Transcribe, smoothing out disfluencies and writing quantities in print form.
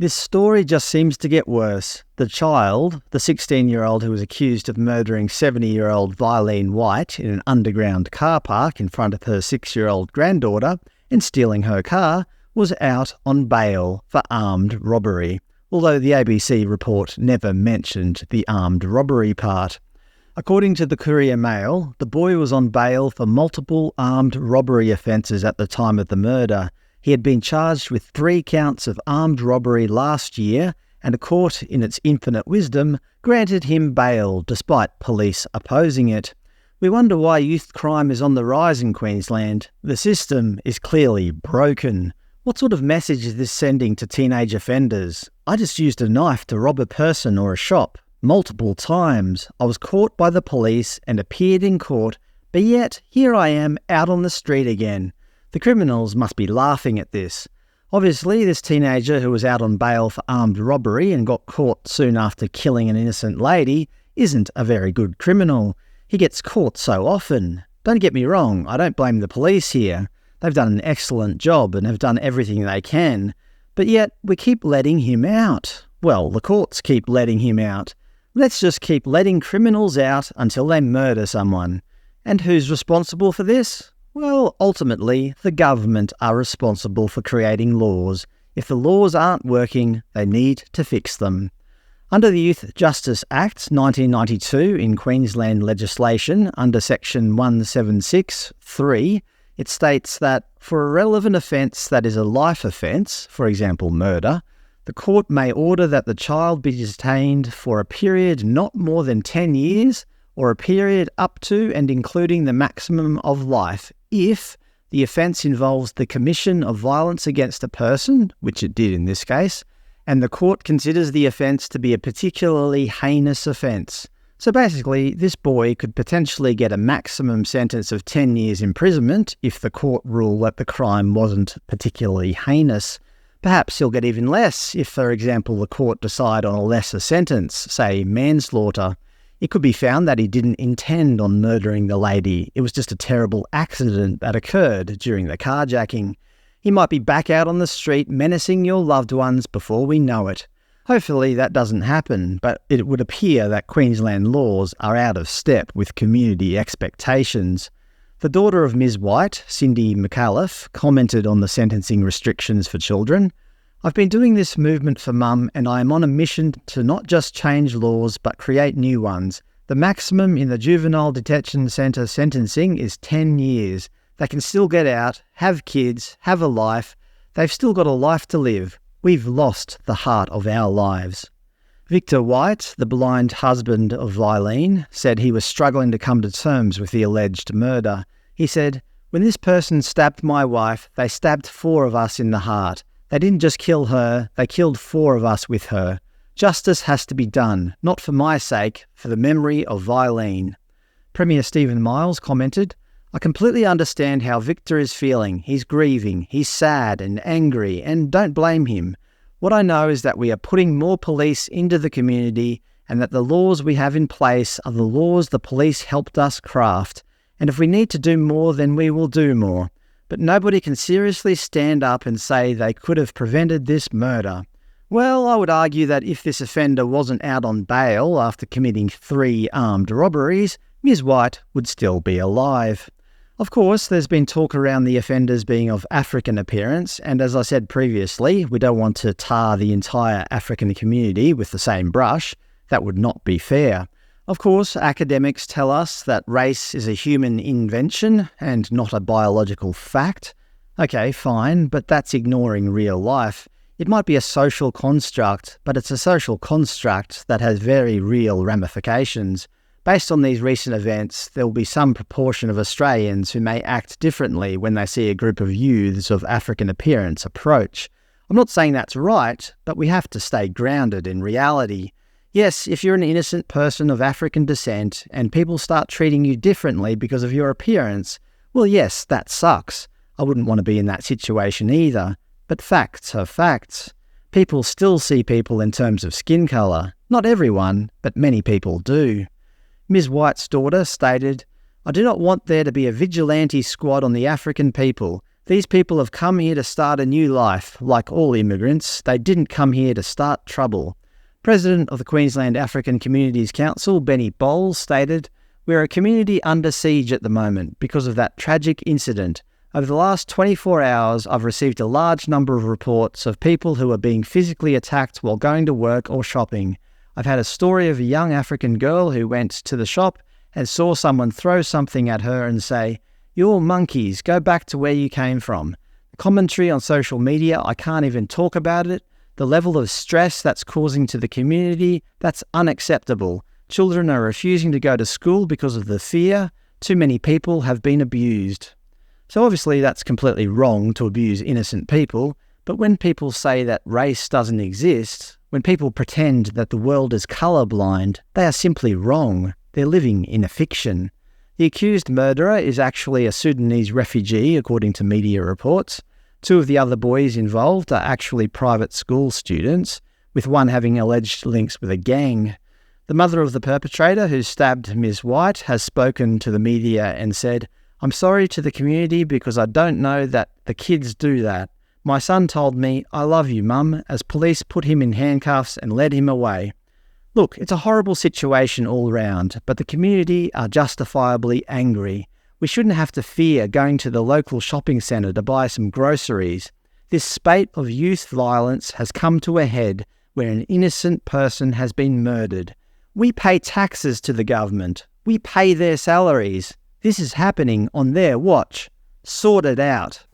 This story just seems to get worse. The child, the 16-year-old who was accused of murdering 70-year-old Vyleen White in an underground car park in front of her 6-year-old granddaughter and stealing her car, was out on bail for armed robbery, although the ABC report never mentioned the armed robbery part. According to the Courier Mail, the boy was on bail for multiple armed robbery offences at the time of the murder. He had been charged with 3 counts of armed robbery last year, and a court, in its infinite wisdom, granted him bail despite police opposing it. We wonder why youth crime is on the rise in Queensland. The system is clearly broken. What sort of message is this sending to teenage offenders? I just used a knife to rob a person or a shop. Multiple times. I was caught by the police and appeared in court, but yet here I am out on the street again. The criminals must be laughing at this. Obviously, this teenager who was out on bail for armed robbery and got caught soon after killing an innocent lady isn't a very good criminal. He gets caught so often. Don't get me wrong, I don't blame the police here. They've done an excellent job and have done everything they can. But yet, we keep letting him out. Well, the courts keep letting him out. Let's just keep letting criminals out until they murder someone. And who's responsible for this? Well, ultimately, the government are responsible for creating laws. If the laws aren't working, they need to fix them. Under the Youth Justice Act 1992 in Queensland legislation, under Section 176(3), it states that for a relevant offence that is a life offence, for example murder, the court may order that the child be detained for a period not more than 10 years or a period up to and including the maximum of life if the offence involves the commission of violence against a person, which it did in this case, and the court considers the offence to be a particularly heinous offence. So basically, this boy could potentially get a maximum sentence of 10 years imprisonment if the court ruled that the crime wasn't particularly heinous. Perhaps he'll get even less if, for example, the court decide on a lesser sentence, say manslaughter. It could be found that he didn't intend on murdering the lady. It was just a terrible accident that occurred during the carjacking. He might be back out on the street menacing your loved ones before we know it. Hopefully that doesn't happen, but it would appear that Queensland laws are out of step with community expectations. The daughter of Ms. White, Cindy McAuliffe, commented on the sentencing restrictions for children. I've been doing this movement for Mum and I am on a mission to not just change laws but create new ones. The maximum in the Juvenile Detention Centre sentencing is 10 years. They can still get out, have kids, have a life. They've still got a life to live. We've lost the heart of our lives. Victor White, the blind husband of Vyleen, said he was struggling to come to terms with the alleged murder. He said, "When this person stabbed my wife, they stabbed 4 of us in the heart. They didn't just kill her, they killed 4 of us with her. Justice has to be done, not for my sake, for the memory of Vyleen." Premier Stephen Miles commented, "I completely understand how Victor is feeling. He's grieving, he's sad and angry, and don't blame him. What I know is that we are putting more police into the community and that the laws we have in place are the laws the police helped us craft. And if we need to do more, then we will do more. But nobody can seriously stand up and say they could have prevented this murder." Well, I would argue that if this offender wasn't out on bail after committing 3 armed robberies, Ms. White would still be alive. Of course, there's been talk around the offenders being of African appearance, and as I said previously, we don't want to tar the entire African community with the same brush. That would not be fair. Of course, academics tell us that race is a human invention and not a biological fact. Okay, fine, but that's ignoring real life. It might be a social construct, but it's a social construct that has very real ramifications. Based on these recent events, there will be some proportion of Australians who may act differently when they see a group of youths of African appearance approach. I'm not saying that's right, but we have to stay grounded in reality. Yes, if you're an innocent person of African descent and people start treating you differently because of your appearance, well yes, that sucks. I wouldn't want to be in that situation either. But facts are facts. People still see people in terms of skin colour. Not everyone, but many people do. Ms. White's daughter stated, "I do not want there to be a vigilante squad on the African people. These people have come here to start a new life. Like all immigrants, they didn't come here to start trouble. President of the Queensland African Communities Council, Benny Bowles, stated, "We're a community under siege at the moment because of that tragic incident. Over the last 24 hours, I've received a large number of reports of people who are being physically attacked while going to work or shopping. I've had a story of a young African girl who went to the shop and saw someone throw something at her and say, 'You're monkeys, go back to where you came from.' Commentary on social media, I can't even talk about it. The level of stress that's causing to the community, that's unacceptable. Children are refusing to go to school because of the fear. Too many people have been abused." So obviously that's completely wrong to abuse innocent people, but when people say that race doesn't exist, when people pretend that the world is colourblind, they are simply wrong. They're living in a fiction. The accused murderer is actually a Sudanese refugee, according to media reports. 2 of the other boys involved are actually private school students, with one having alleged links with a gang. The mother of the perpetrator who stabbed Ms. White has spoken to the media and said, "I'm sorry to the community because I don't know that the kids do that. My son told me, 'I love you, Mum,' as police put him in handcuffs and led him away." Look, it's a horrible situation all round, but the community are justifiably angry. We shouldn't have to fear going to the local shopping centre to buy some groceries. This spate of youth violence has come to a head where an innocent person has been murdered. We pay taxes to the government. We pay their salaries. This is happening on their watch. Sort it out.